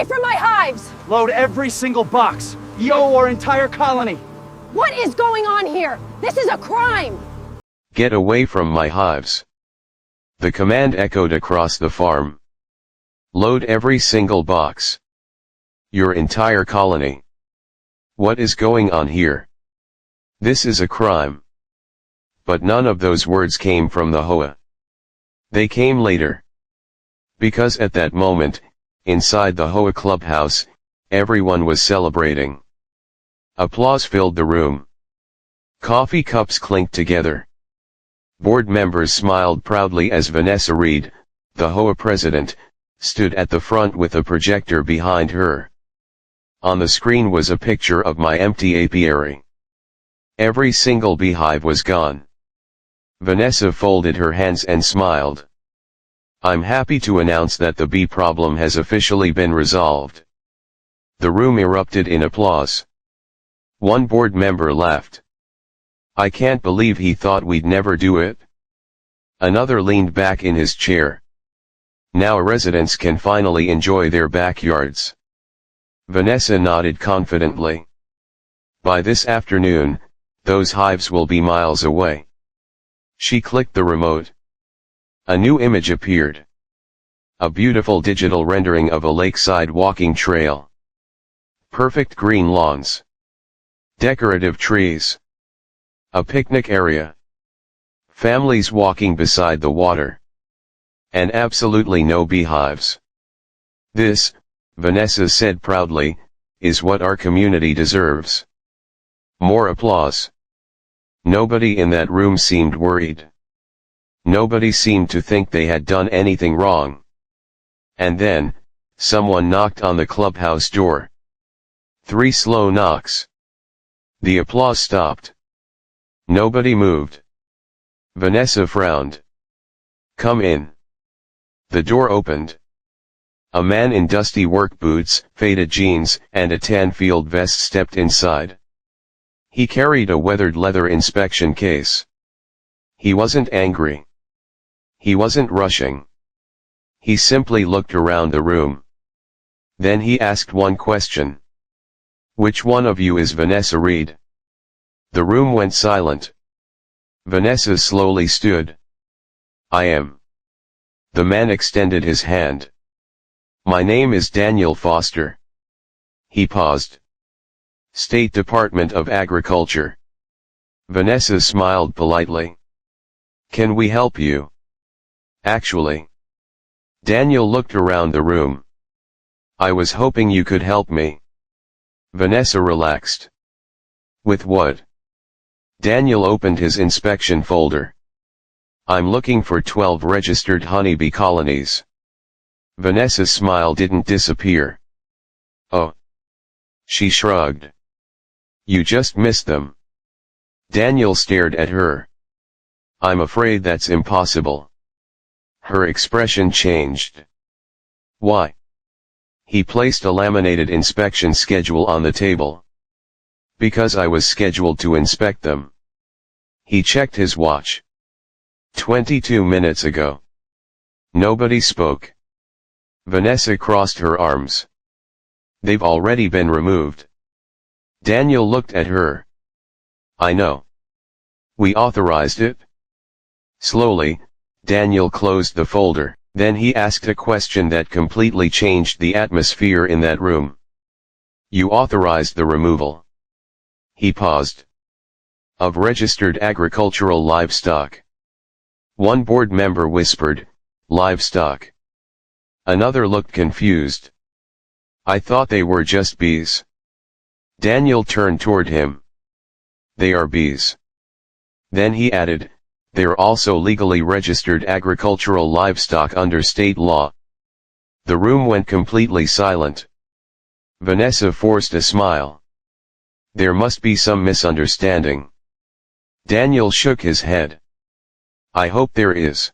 away from my hives! Load every single box. You owe our entire colony. What is going on here? This is a crime! Get away from my hives. The command echoed across the farm. Load every single box. Your entire colony. What is going on here? This is a crime. But none of those words came from the HOA. They came later. Because at that moment, inside the HOA clubhouse, everyone was celebrating. Applause filled the room. Coffee cups clinked together. Board members smiled proudly as Vanessa Reed, the HOA president, stood at the front with a projector behind her. On the screen was a picture of my empty apiary. Every single beehive was gone. Vanessa folded her hands and smiled. I'm happy to announce that the bee problem has officially been resolved. The room erupted in applause. One board member laughed. I can't believe he thought we'd never do it. Another leaned back in his chair. Now residents can finally enjoy their backyards. Vanessa nodded confidently. By this afternoon, those hives will be miles away. She clicked the remote. A new image appeared. A beautiful digital rendering of a lakeside walking trail. Perfect green lawns. Decorative trees. A picnic area. Families walking beside the water. And absolutely no beehives. This, Vanessa said proudly, is what our community deserves. More applause. Nobody in that room seemed worried. Nobody seemed to think they had done anything wrong. And then, someone knocked on the clubhouse door. 3 slow knocks. The applause stopped. Nobody moved. Vanessa frowned. Come in. The door opened. A man in dusty work boots, faded jeans, and a tan field vest stepped inside. He carried a weathered leather inspection case. He wasn't angry. He wasn't rushing. He simply looked around the room. Then he asked one question. Which one of you is Vanessa Reed? The room went silent. Vanessa slowly stood. I am. The man extended his hand. My name is Daniel Foster. He paused. State Department of Agriculture. Vanessa smiled politely. Can we help you? Actually. Daniel looked around the room. I was hoping you could help me. Vanessa relaxed. With what? Daniel opened his inspection folder. I'm looking for 12 registered honeybee colonies. Vanessa's smile didn't disappear. Oh. She shrugged. You just missed them. Daniel stared at her. I'm afraid that's impossible. Her expression changed. Why? He placed a laminated inspection schedule on the table. Because I was scheduled to inspect them. He checked his watch. 22 minutes ago. Nobody spoke. Vanessa crossed her arms. They've already been removed. Daniel looked at her. I know. We authorized it. Slowly, Daniel closed the folder, then he asked a question that completely changed the atmosphere in that room. You authorized the removal. He paused. Of registered agricultural livestock. One board member whispered, livestock. Another looked confused. I thought they were just bees. Daniel turned toward him. They are bees. Then he added, they're also legally registered agricultural livestock under state law. The room went completely silent. Vanessa forced a smile. There must be some misunderstanding. Daniel shook his head. I hope there is.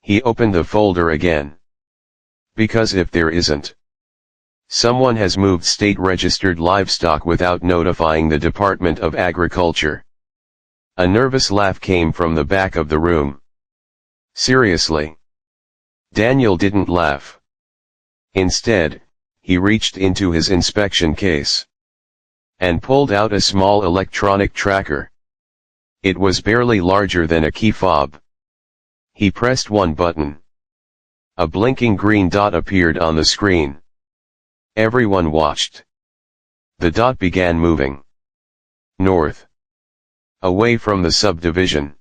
He opened the folder again. Because if there isn't, someone has moved state-registered livestock without notifying the Department of Agriculture. A nervous laugh came from the back of the room. Seriously? Daniel didn't laugh. Instead, He reached into his inspection case and pulled out a small electronic tracker. It was barely larger than a key fob. He pressed one button. A blinking green dot appeared on the screen. Everyone watched. The dot began moving north, away from the subdivision,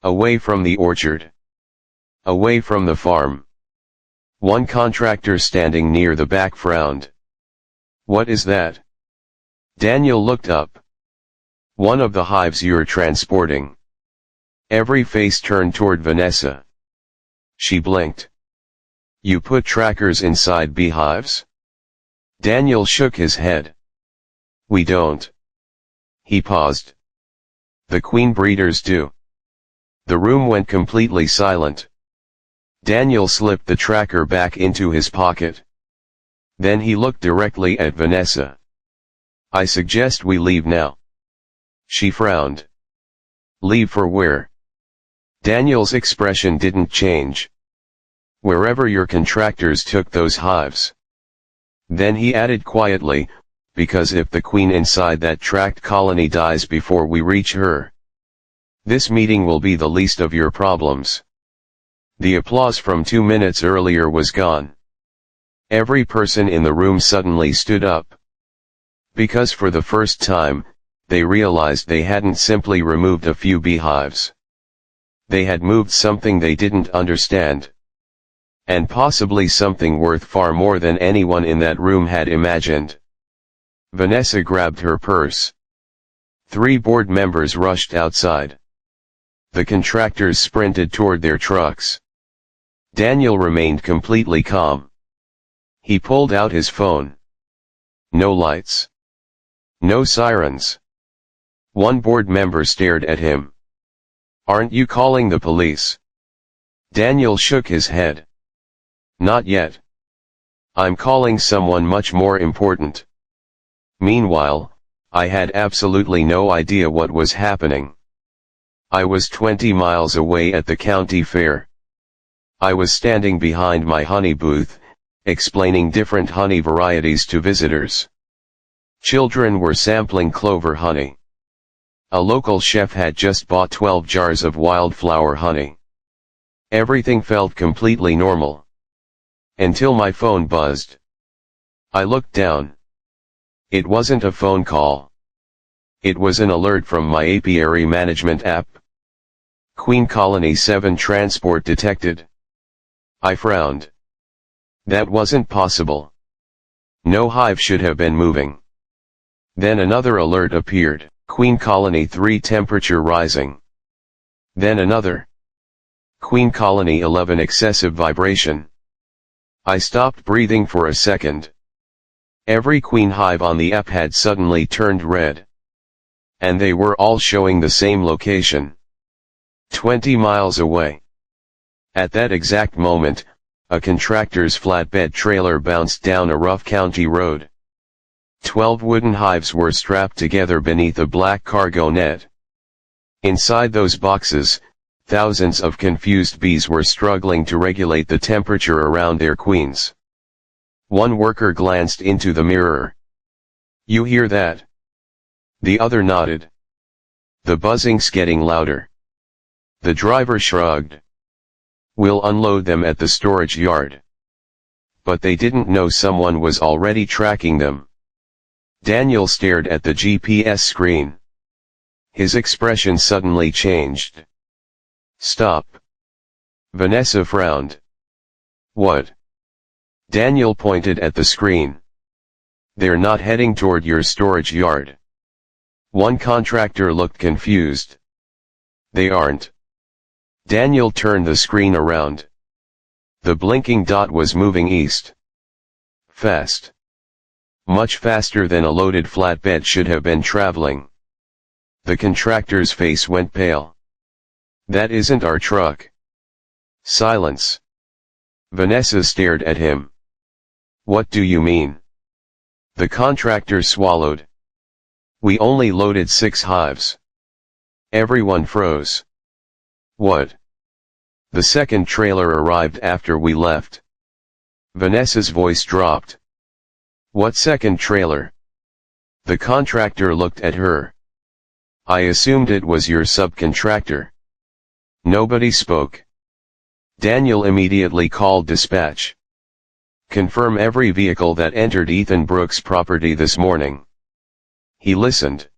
away from the orchard, away from the farm. One contractor standing near the back frowned. "What is that?" Daniel looked up. "One of the hives you're transporting." Every face turned toward Vanessa. She blinked. "You put trackers inside beehives?" Daniel shook his head. "We don't." He paused. "The queen breeders do." The room went completely silent. Daniel slipped the tracker back into his pocket. Then he looked directly at Vanessa. "I suggest we leave now." She frowned. "Leave for where?" Daniel's expression didn't change. "Wherever your contractors took those hives." Then he added quietly, "Because if the queen inside that tracked colony dies before we reach her, this meeting will be the least of your problems." The applause from 2 minutes earlier was gone. Every person in the room suddenly stood up. Because for the first time, they realized they hadn't simply removed a few beehives. They had moved something they didn't understand. And possibly something worth far more than anyone in that room had imagined. Vanessa grabbed her purse. 3 board members rushed outside. The contractors sprinted toward their trucks. Daniel remained completely calm. He pulled out his phone. No lights. No sirens. One board member stared at him. "Aren't you calling the police?" Daniel shook his head. "Not yet. I'm calling someone much more important." Meanwhile, I had absolutely no idea what was happening. I was 20 miles away at the county fair. I was standing behind my honey booth, explaining different honey varieties to visitors. Children were sampling clover honey. A local chef had just bought 12 jars of wildflower honey. Everything felt completely normal. Until my phone buzzed. I looked down. It wasn't a phone call. It was an alert from my apiary management app. Queen Colony 7 transport detected. I frowned. That wasn't possible. No hive should have been moving. Then another alert appeared, Queen Colony 3 temperature rising. Then another. Queen Colony 11 excessive vibration. I stopped breathing for a second. Every queen hive on the app had suddenly turned red. And they were all showing the same location. 20 miles away. At that exact moment, a contractor's flatbed trailer bounced down a rough county road. 12 wooden hives were strapped together beneath a black cargo net. Inside those boxes, thousands of confused bees were struggling to regulate the temperature around their queens. One worker glanced into the mirror. "You hear that?" The other nodded. "The buzzing's getting louder." The driver shrugged. "We'll unload them at the storage yard." But they didn't know someone was already tracking them. Daniel stared at the GPS screen. His expression suddenly changed. "Stop." Vanessa frowned. "What?" Daniel pointed at the screen. "They're not heading toward your storage yard." One contractor looked confused. "They aren't." Daniel turned the screen around. The blinking dot was moving east. Fast. Much faster than a loaded flatbed should have been traveling. The contractor's face went pale. "That isn't our truck." Silence. Vanessa stared at him. "What do you mean?" The contractor swallowed. "We only loaded 6 hives." Everyone froze. "What?" "The second trailer arrived after we left." Vanessa's voice dropped. What second trailer? The contractor looked at her. I assumed it was your subcontractor. Nobody spoke. Daniel immediately called dispatch. Confirm every vehicle that entered Ethan Brooks' property this morning. He listened.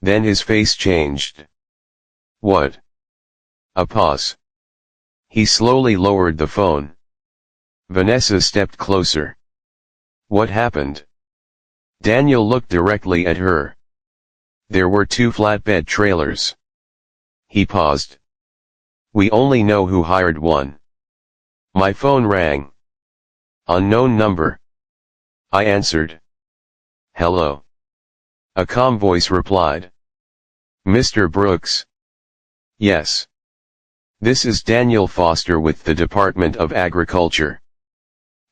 Then his face changed. What? A pause. He slowly lowered the phone. Vanessa stepped closer. What happened? Daniel looked directly at her. There were 2 flatbed trailers. He paused. We only know who hired one. My phone rang. Unknown number. I answered. Hello. A calm voice replied. Mr. Brooks. Yes. This is Daniel Foster with the Department of Agriculture.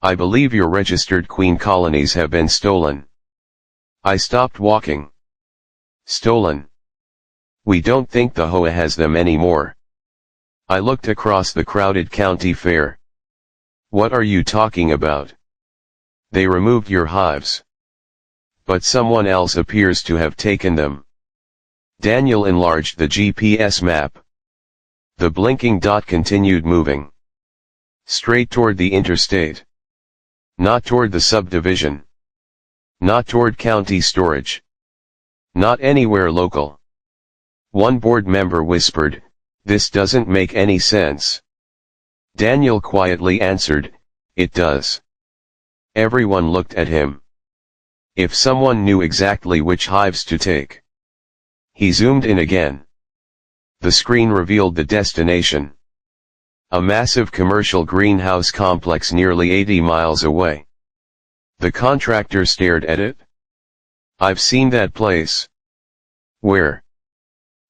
I believe your registered queen colonies have been stolen. I stopped walking. Stolen? We don't think the HOA has them anymore. I looked across the crowded county fair. What are you talking about? They removed your hives. But someone else appears to have taken them. Daniel enlarged the GPS map. The blinking dot continued moving. Straight toward the interstate. Not toward the subdivision. Not toward county storage. Not anywhere local. One board member whispered, "This doesn't make any sense." Daniel quietly answered, "It does." Everyone looked at him. If someone knew exactly which hives to take. He zoomed in again. The screen revealed the destination. A massive commercial greenhouse complex nearly 80 miles away. The contractor stared at it. I've seen that place. Where?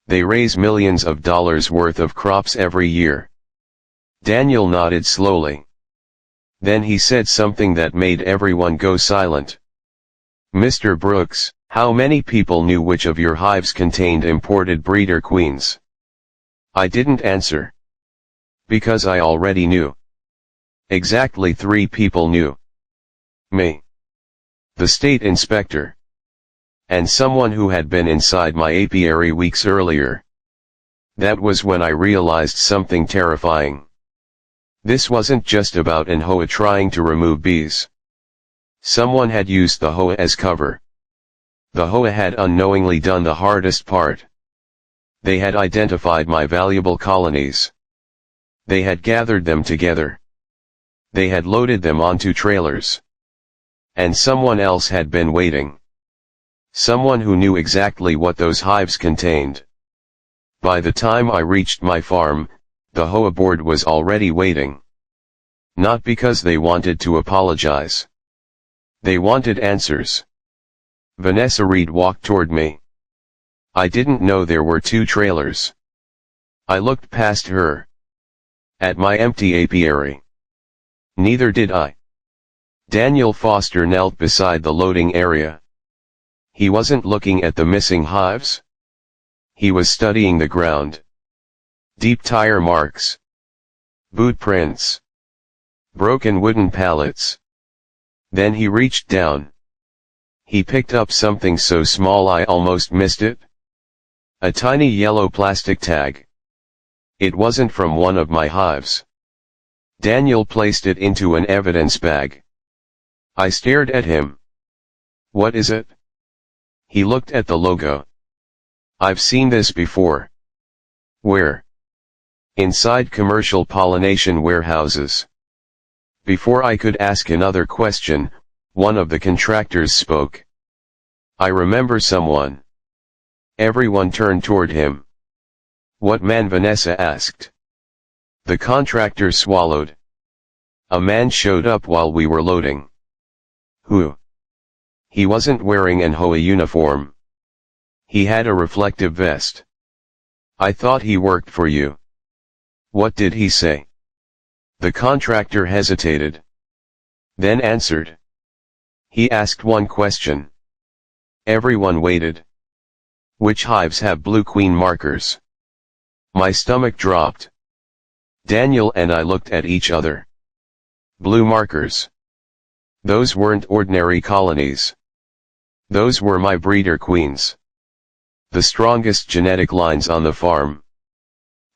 They raise millions of dollars worth of crops every year. Daniel nodded slowly. Then he said something that made everyone go silent. Mr. Brooks, how many people knew which of your hives contained imported breeder queens? I didn't answer. Because I already knew. Exactly 3 people knew. Me. The state inspector. And someone who had been inside my apiary weeks earlier. That was when I realized something terrifying. This wasn't just about an HOA trying to remove bees. Someone had used the HOA as cover. The HOA had unknowingly done the hardest part. They had identified my valuable colonies. They had gathered them together. They had loaded them onto trailers. And someone else had been waiting. Someone who knew exactly what those hives contained. By the time I reached my farm, the HOA board was already waiting. Not because they wanted to apologize. They wanted answers. Vanessa Reed walked toward me. I didn't know there were 2 trailers. I looked past her. At my empty apiary. Neither did I. Daniel Foster knelt beside the loading area. He wasn't looking at the missing hives. He was studying the ground. Deep tire marks. Boot prints. Broken wooden pallets. Then he reached down. He picked up something so small I almost missed it. A tiny yellow plastic tag. It wasn't from one of my hives. Daniel placed it into an evidence bag. I stared at him. What is it? He looked at the logo. I've seen this before. Where? Inside commercial pollination warehouses. Before I could ask another question, one of the contractors spoke. I remember someone. Everyone turned toward him. What man? Vanessa asked. The contractor swallowed. A man showed up while we were loading. Who? He wasn't wearing an HOA uniform. He had a reflective vest. I thought he worked for you. What did he say? The contractor hesitated. Then answered. He asked one question. Everyone waited. Which hives have blue queen markers? My stomach dropped. Daniel and I looked at each other. Blue markers. Those weren't ordinary colonies. Those were my breeder queens. The strongest genetic lines on the farm.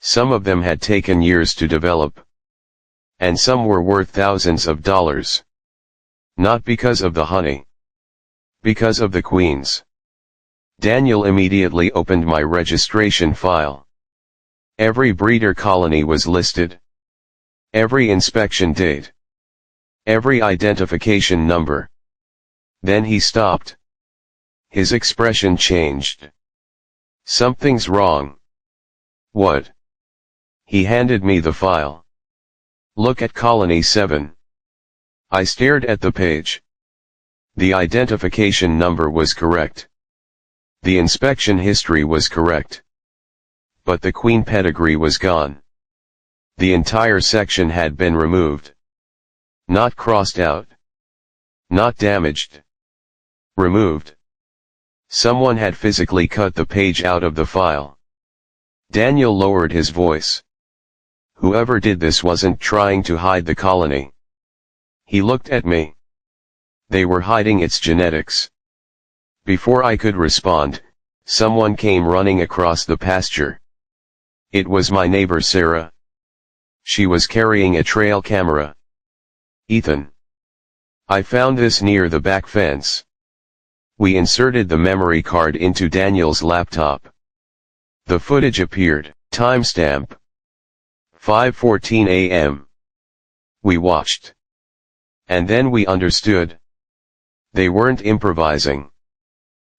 Some of them had taken years to develop. And some were worth thousands of dollars. Not because of the honey. Because of the queens. Daniel immediately opened my registration file. Every breeder colony was listed. Every inspection date. Every identification number. Then he stopped. His expression changed. Something's wrong. What? He handed me the file. Look at colony 7. I stared at the page. The identification number was correct. The inspection history was correct. But the queen pedigree was gone. The entire section had been removed. Not crossed out. Not damaged. Removed. Someone had physically cut the page out of the file. Daniel lowered his voice. Whoever did this wasn't trying to hide the colony. He looked at me. They were hiding its genetics. Before I could respond, someone came running across the pasture. It was my neighbor Sarah. She was carrying a trail camera. Ethan. I found this near the back fence. We inserted the memory card into Daniel's laptop. The footage appeared. Timestamp. 5:14 a.m. We watched. And then we understood. They weren't improvising.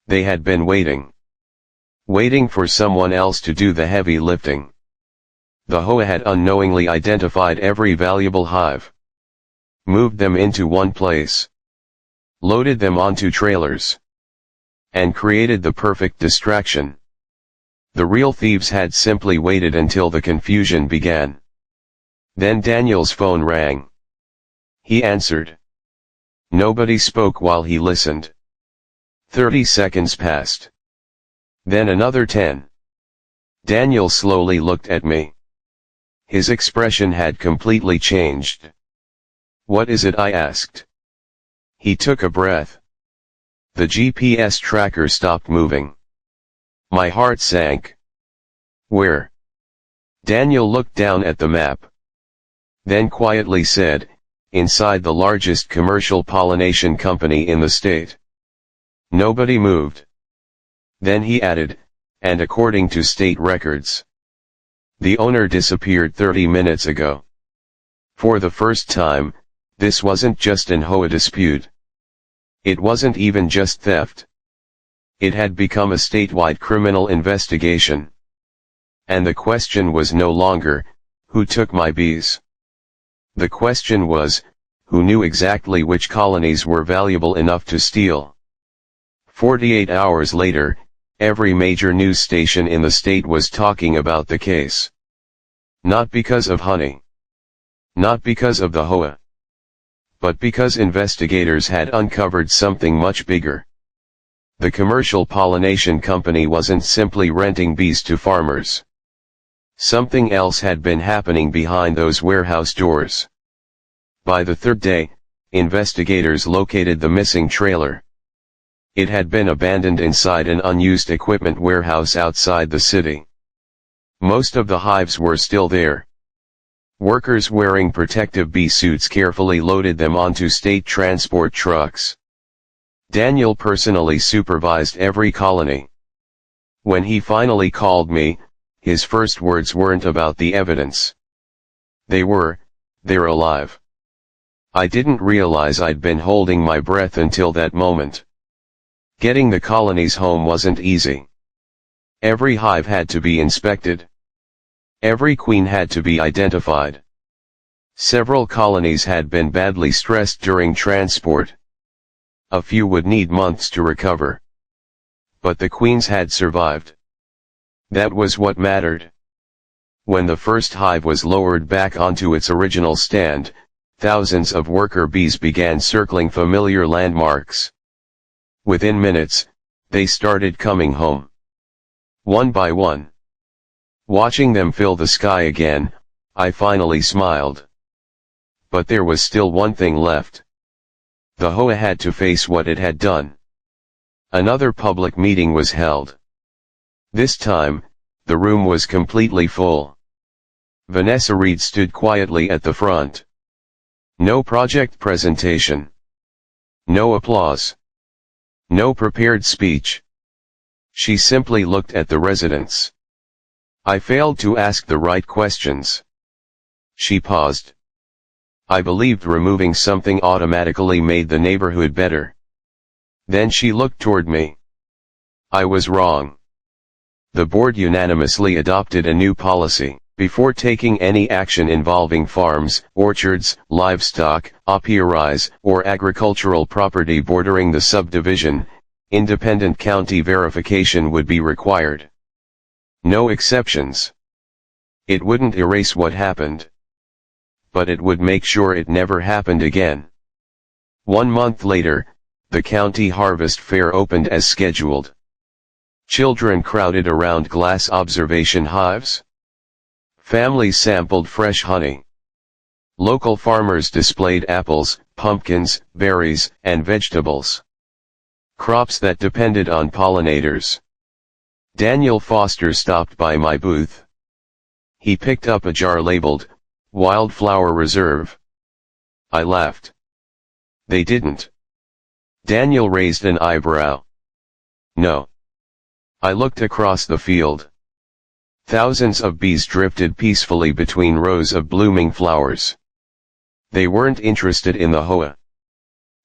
They had been waiting. Waiting for someone else to do the heavy lifting. The HOA had unknowingly identified every valuable hive. Moved them into one place. Loaded them onto trailers. And created the perfect distraction. The real thieves had simply waited until the confusion began. Then Daniel's phone rang. He answered. Nobody spoke while he listened. 30 seconds passed. Then another 10. Daniel slowly looked at me. His expression had completely changed. What is it? I asked. He took a breath. The GPS tracker stopped moving. My heart sank. Where? Daniel looked down at the map. Then quietly said, inside the largest commercial pollination company in the state. Nobody moved. Then he added, and according to state records. The owner disappeared 30 minutes ago. For the first time, this wasn't just an HOA dispute. It wasn't even just theft. It had become a statewide criminal investigation. And the question was no longer, who took my bees? The question was, who knew exactly which colonies were valuable enough to steal? 48 hours later, every major news station in the state was talking about the case. Not because of honey. Not because of the HOA. But because investigators had uncovered something much bigger. The commercial pollination company wasn't simply renting bees to farmers. Something else had been happening behind those warehouse doors. By the third day, investigators located the missing trailer. It had been abandoned inside an unused equipment warehouse outside the city. Most of the hives were still there. Workers wearing protective bee suits carefully loaded them onto state transport trucks. Daniel personally supervised every colony. When he finally called me, his first words weren't about the evidence. They're alive. I didn't realize I'd been holding my breath until that moment. Getting the colonies home wasn't easy. Every hive had to be inspected. Every queen had to be identified. Several colonies had been badly stressed during transport. A few would need months to recover. But the queens had survived. That was what mattered. When the first hive was lowered back onto its original stand, thousands of worker bees began circling familiar landmarks. Within minutes, they started coming home. One by one. Watching them fill the sky again, I finally smiled. But there was still one thing left. The HOA had to face what it had done. Another public meeting was held. This time, the room was completely full. Vanessa Reed stood quietly at the front. No project presentation. No applause. No prepared speech. She simply looked at the residents. I failed to ask the right questions. She paused. I believed removing something automatically made the neighborhood better. Then she looked toward me. I was wrong. The board unanimously adopted a new policy. Before taking any action involving farms, orchards, livestock, apiaries, or agricultural property bordering the subdivision, independent county verification would be required. No exceptions. It wouldn't erase what happened, but it would make sure it never happened again. 1 month later, the county harvest fair opened as scheduled. Children crowded around glass observation hives. Families sampled fresh honey. Local farmers displayed apples, pumpkins, berries, and vegetables. Crops that depended on pollinators. Daniel Foster stopped by my booth. He picked up a jar labeled, Wildflower Reserve. I laughed. They didn't. Daniel raised an eyebrow. No. I looked across the field. Thousands of bees drifted peacefully between rows of blooming flowers. They weren't interested in the HOA.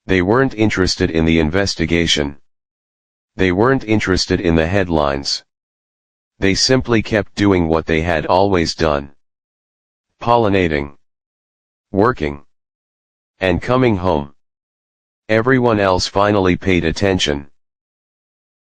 They weren't interested in the investigation. They weren't interested in the headlines. They simply kept doing what they had always done. Pollinating. Working. And coming home. Everyone else finally paid attention.